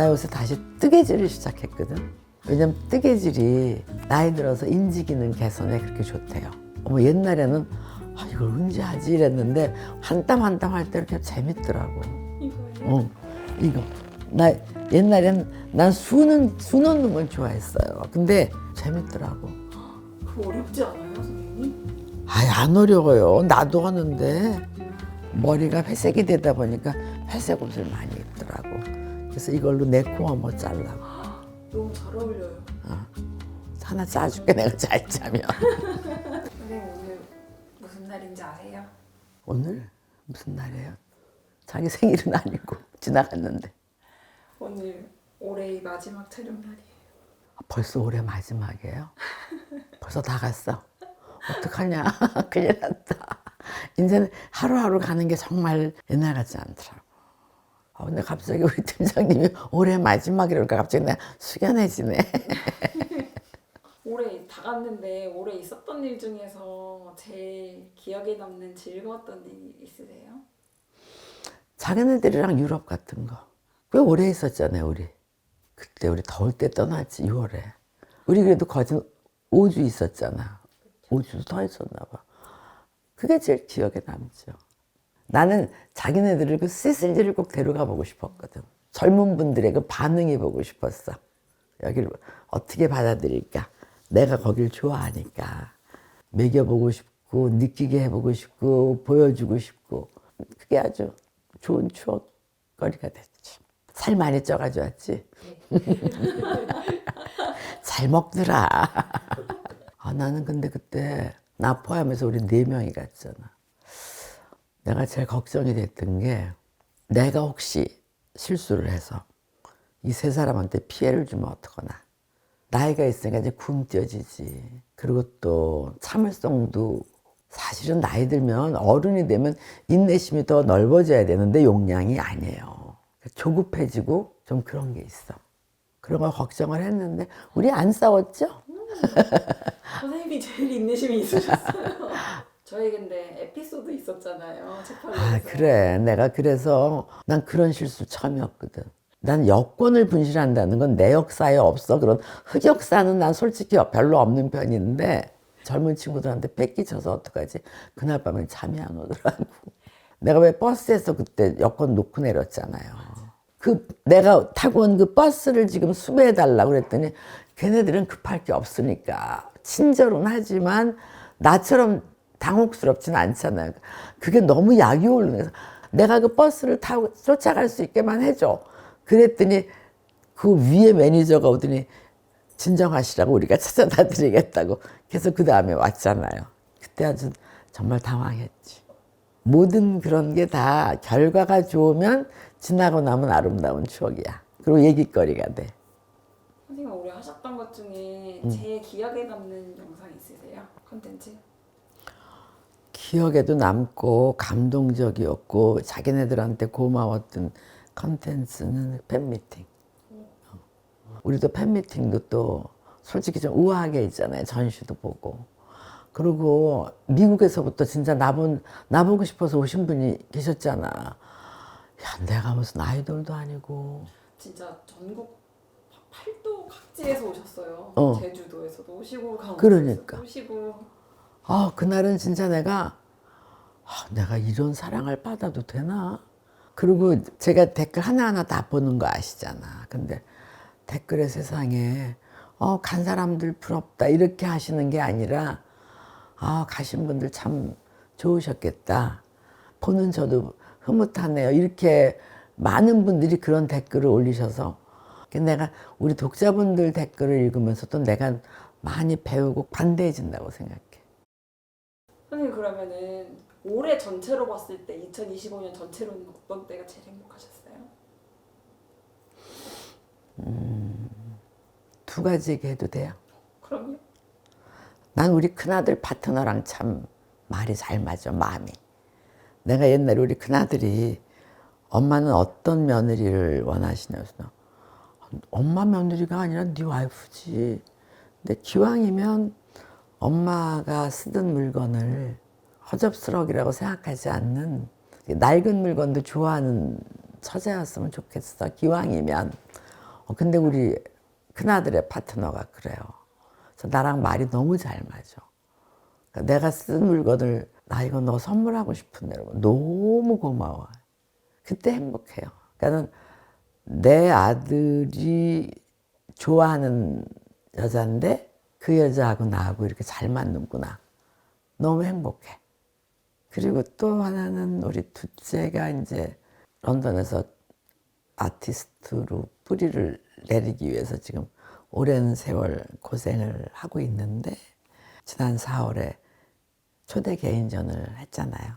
나 요새 다시 뜨개질을 시작했거든. 왜냐면 뜨개질이 나이 들어서 인지 기능 개선에 그렇게 좋대요. 어머 옛날에는 이걸 언제 하지 이랬는데 한 땀 한 땀 할 때 이렇게 재밌더라고. 이거요? 이거 나 옛날엔 난 수 넣는 건 좋아했어요. 근데 재밌더라고. 그거 어렵지 않아요, 선생님? 안 어려워요. 나도 하는데 머리가 회색이 되다 보니까 회색 옷을 많이 입더라고. 그래서 이걸로 내 코 한번 잘라고. 너무 잘 어울려요. 하나 짜줄게 내가 잘 짜면. 선생님 오늘 무슨 날인지 아세요? 오늘 무슨 날이에요? 자기 생일은 아니고 지나갔는데. 오늘 올해의 마지막 촬영 날이에요. 벌써 올해 마지막이에요? 벌써 다 갔어? 어떡하냐. 큰일 났다. 이제는 하루하루 가는 게 정말 옛날 같지 않더라고. 근데 갑자기 우리 팀장님이 올해 마지막이랄까 갑자기 내가 숙연해지네. 올해 다 갔는데 올해 있었던 일 중에서 제일 기억에 남는 즐거웠던 일 있으세요? 자기네들이랑 유럽 같은 거. 꽤 오래 있었잖아요, 우리. 그때 우리 더울 때 떠났지, 6월에. 우리 그래도 거진 5주 있었잖아. 5주도 더 있었나 봐. 그게 제일 기억에 남죠. 나는 자기네들을 그 시슬리를 꼭 데려가 보고 싶었거든. 젊은 분들의 그 반응이 보고 싶었어. 여기를 어떻게 받아들일까? 내가 거길 좋아하니까. 먹여보고 싶고, 느끼게 해보고 싶고, 보여주고 싶고. 그게 아주 좋은 추억거리가 됐지. 살 많이 쪄가지고 왔지? 잘 먹더라. 나는 근데 그때 나 포함해서 우리 4명이 갔잖아. 내가 제일 걱정이 됐던 게 내가 혹시 실수를 해서 이 3사람한테 피해를 주면 어떡하나. 나이가 있으니까 이제 굶뜨지지. 그리고 또 참을성도 사실은 나이 들면 어른이 되면 인내심이 더 넓어져야 되는데 용량이 아니에요. 조급해지고 좀 그런 게 있어. 그런 걸 걱정을 했는데 우리 안 싸웠죠? 선생님이 제일 인내심이 있으셨어요. 저희 근데 에피소드 있었잖아요. 재판에서. 그래. 내가 그래서 난 그런 실수 처음이었거든. 난 여권을 분실한다는 건 내 역사에 없어. 그런 흑역사는 난 솔직히 별로 없는 편인데 젊은 친구들한테 뺏기쳐서 어떡하지? 그날 밤에 잠이 안 오더라고. 내가 왜 버스에서 그때 여권 놓고 내렸잖아요. 내가 타고 온 그 버스를 지금 수배해달라고 그랬더니 걔네들은 급할 게 없으니까 친절은 하지만 나처럼 당혹스럽진 않잖아요. 그게 너무 약이 오르면서 내가 그 버스를 타고 쫓아갈 수 있게만 해줘. 그랬더니 그 위에 매니저가 오더니 진정하시라고 우리가 찾아다 드리겠다고. 그래서 그 다음에 왔잖아요. 그때 아주 정말 당황했지. 모든 그런 게 다 결과가 좋으면 지나고 나면 아름다운 추억이야. 그리고 얘기거리가 돼. 선생님 올해 하셨던 것 중에 제일 기억에 남는 영상 있으세요? 컨텐츠? 기억에도 남고 감동적이었고 자기네들한테 고마웠던 컨텐츠는 팬미팅. 우리도 팬미팅도 또 솔직히 좀 우아하게 있잖아요. 전시도 보고. 그리고 미국에서부터 진짜 나보고 싶어서 오신 분이 계셨잖아. 야, 내가 무슨 아이돌도 아니고. 진짜 전국 팔도 각지에서 오셨어요. 제주도에서도 오시고 강원도에서도 그러니까. 오시고. 그날은 진짜 내가 이런 사랑을 받아도 되나? 그리고 제가 댓글 하나하나 다 보는 거 아시잖아. 근데 댓글의 세상에 간 사람들 부럽다 이렇게 하시는 게 아니라 가신 분들 참 좋으셨겠다. 보는 저도 흐뭇하네요. 이렇게 많은 분들이 그런 댓글을 올리셔서 내가 우리 독자분들 댓글을 읽으면서 또 내가 많이 배우고 관대해진다고 생각해. 선생님 그러면은 올해 전체로 봤을 때 2025년 전체로는 어떤 때가 제일 행복하셨어요? 2가지 얘기해도 돼요? 그럼요. 난 우리 큰아들 파트너랑 참 말이 잘 맞아, 마음이. 내가 옛날에 우리 큰아들이 엄마는 어떤 며느리를 원하시냐서 엄마 며느리가 아니라 네 와이프지. 근데 기왕이면 엄마가 쓰던 물건을 허접스러기라고 생각하지 않는 낡은 물건도 좋아하는 처자였으면 좋겠어. 기왕이면. 근데 우리 큰아들의 파트너가 그래요. 그래서 나랑 말이 너무 잘 맞아. 그러니까 내가 쓴 물건을 나 이거 너 선물하고 싶은데 이러면 너무 고마워. 그때 행복해요. 그러니까 내 아들이 좋아하는 여잔데 그 여자하고 나하고 이렇게 잘 맞는구나. 너무 행복해. 그리고 또 하나는 우리 둘째가 이제 런던에서 아티스트로 뿌리를 내리기 위해서 지금 오랜 세월 고생을 하고 있는데 지난 4월에 초대 개인전을 했잖아요.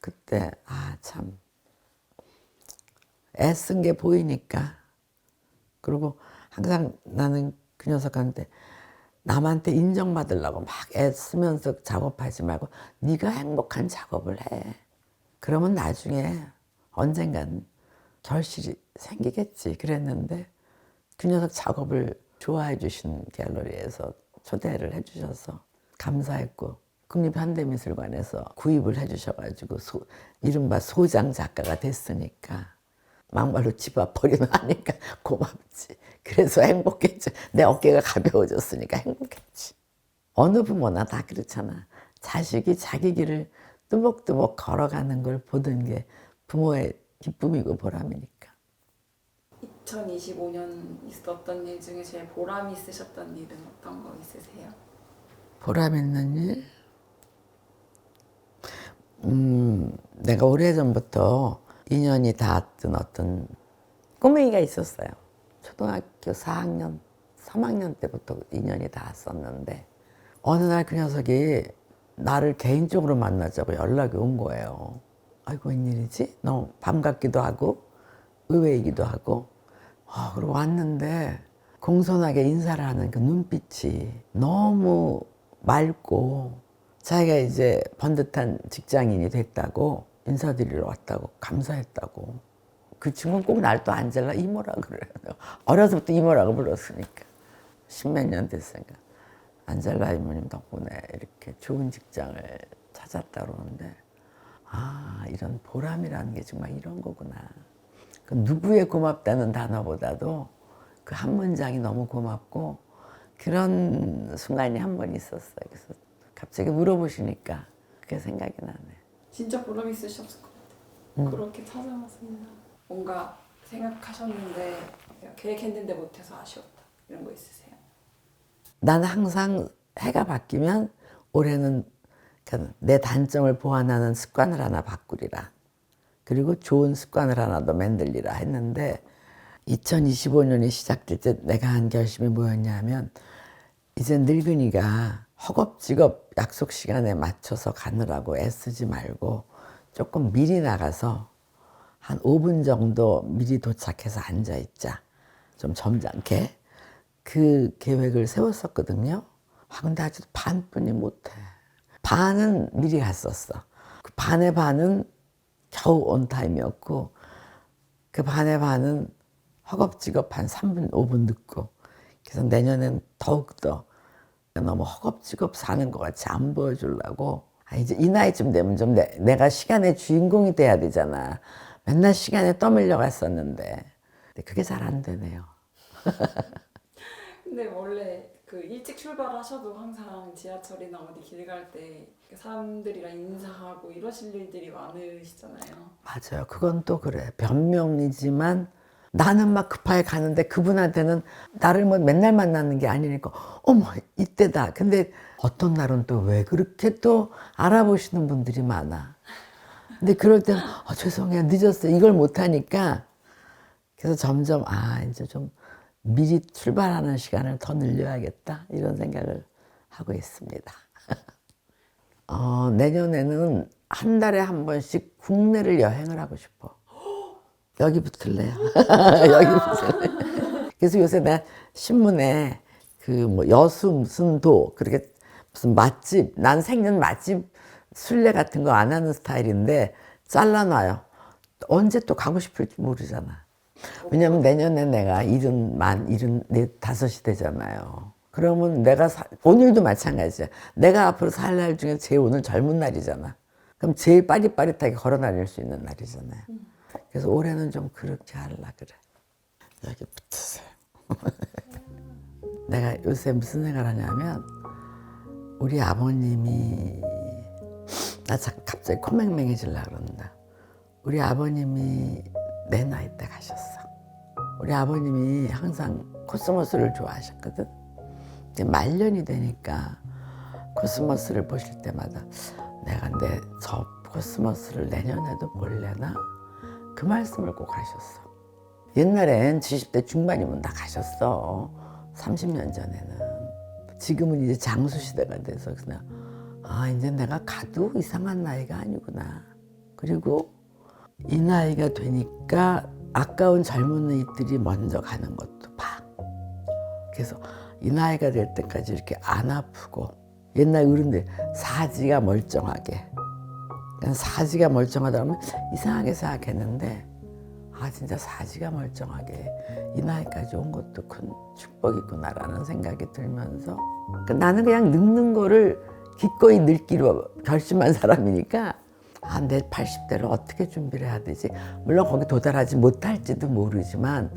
그때 참 애쓴 게 보이니까. 그리고 항상 나는 그 녀석한테 남한테 인정받으려고 막 애쓰면서 작업하지 말고 네가 행복한 작업을 해. 그러면 나중에 언젠간 결실이 생기겠지. 그랬는데 그 녀석 작업을 좋아해 주신 갤러리에서 초대를 해 주셔서 감사했고 국립현대미술관에서 구입을 해 주셔가지고 이른바 소장 작가가 됐으니까 막말로 집 앞 버리면 하니까 고맙지. 그래서 행복했지. 내 어깨가 가벼워졌으니까 행복했지. 어느 부모나 다 그렇잖아. 자식이 자기 길을 뚜벅뚜벅 걸어가는 걸 보는 게 부모의 기쁨이고 보람이니까. 2025년 있었던 일 중에 제일 보람 있으셨던 일은 어떤 거 있으세요? 보람 있는 일? 내가 오래전부터 인연이 닿았던 어떤 꼬맹이가 있었어요. 초등학교 4학년, 3학년 때부터 인연이 닿았었는데 어느 날 그 녀석이 나를 개인적으로 만나자고 연락이 온 거예요. 아이고 웬일이지? 너무 반갑기도 하고 의외이기도 하고 그리고 왔는데 공손하게 인사를 하는 그 눈빛이 너무 맑고 자기가 이제 번듯한 직장인이 됐다고 인사드리러 왔다고 감사했다고. 그 친구는 꼭 날 또 안젤라 이모라 그래요. 어려서부터 이모라고 불렀으니까. 십몇 년 됐으니까. 안젤라 이모님 덕분에 이렇게 좋은 직장을 찾았다 그러는데 이런 보람이라는 게 정말 이런 거구나. 그 누구의 고맙다는 단어보다도 그 한 문장이 너무 고맙고 그런 순간이 한 번 있었어요. 그래서 갑자기 물어보시니까 그게 생각이 나네. 진짜 보람 있으셨을 것 같아요. 그렇게 찾아왔습니다. 뭔가 생각하셨는데 계획했는데 못해서 아쉬웠다. 이런 거 있으세요? 나는 항상 해가 바뀌면 올해는 내 단점을 보완하는 습관을 하나 바꾸리라. 그리고 좋은 습관을 하나 더 만들리라 했는데 2025년이 시작될 때 내가 한 결심이 뭐였냐 하면 이제 늙은이가 허겁지겁 약속 시간에 맞춰서 가느라고 애쓰지 말고 조금 미리 나가서 한 5분 정도 미리 도착해서 앉아있자. 좀 점잖게. 그 계획을 세웠었거든요. 근데 아직 반뿐이 못해. 반은 미리 갔었어. 그 반의 반은 겨우 온타임이었고 그 반의 반은 허겁지겁 한 3분, 5분 늦고. 그래서 내년엔 더욱더 너무 허겁지겁 사는 것 같이 안 보여주려고 이제 이 나이쯤 되면 좀 내가 시간의 주인공이 돼야 되잖아. 맨날 시간에 떠밀려 갔었는데 그게 잘 안 되네요. 근데 원래 그 일찍 출발하셔도 항상 지하철이나 어디 길 갈 때 사람들이랑 인사하고 이러실 일들이 많으시잖아요. 맞아요. 그건 또 그래. 변명이지만 나는 막 급하게 가는데 그분한테는 나를 뭐 맨날 만나는 게 아니니까 어머 이때다. 근데 어떤 날은 또 왜 그렇게 또 알아보시는 분들이 많아. 근데 그럴 때는 죄송해요 늦었어요 이걸 못하니까 그래서 점점 이제 좀 미리 출발하는 시간을 더 늘려야겠다 이런 생각을 하고 있습니다. 내년에는 한 달에 한 번씩 국내를 여행을 하고 싶어. 여기 붙을래요. 여기 붙을래. 그래서 요새 내가 신문에 그 뭐 여수 무슨 도 그렇게 무슨 맛집 난 생전 맛집 순례 같은 거 안 하는 스타일인데 잘라놔요. 언제 또 가고 싶을지 모르잖아. 왜냐면 내년에 내가 75이 되잖아요. 그러면 내가 오늘도 마찬가지야. 내가 앞으로 살 날 중에 제일 오늘 젊은 날이잖아. 그럼 제일 빠릿빠릿하게 걸어 다닐 수 있는 날이잖아요. 그래서 올해는 좀 그렇게 하려고 그래. 여기 붙으세요. 내가 요새 무슨 생각을 하냐면 우리 아버님이 나 갑자기 코맹맹해지려고 그런다. 우리 아버님이 내 나이 때 가셨어. 우리 아버님이 항상 코스모스를 좋아하셨거든. 이제 말년이 되니까 코스모스를 보실 때마다 내가 내 저 코스모스를 내년에도 볼래나? 그 말씀을 꼭 하셨어. 옛날엔 70대 중반이면 다 가셨어. 30년 전에는. 지금은 이제 장수 시대가 돼서 그냥 이제 내가 가도 이상한 나이가 아니구나. 그리고 이 나이가 되니까 아까운 젊은이들이 먼저 가는 것도 봐. 그래서 이 나이가 될 때까지 이렇게 안 아프고 옛날 어른들 사지가 멀쩡하게 그냥 사지가 멀쩡하다 하면 이상하게 생각했는데 진짜 사지가 멀쩡하게 이 나이까지 온 것도 큰 축복이구나라는 생각이 들면서 나는 그냥 늙는 거를 기꺼이 늙기로 결심한 사람이니까 내 80대를 어떻게 준비를 해야 되지? 물론 거기 도달하지 못할지도 모르지만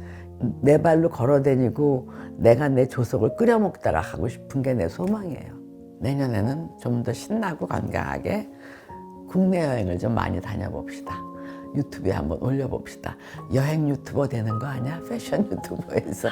내 발로 걸어다니고 내가 내 조석을 끓여 먹다가 하고 싶은 게 내 소망이에요. 내년에는 좀 더 신나고 건강하게 국내 여행을 좀 많이 다녀봅시다. 유튜브에 한번 올려봅시다. 여행 유튜버 되는 거 아니야? 패션 유튜버에서.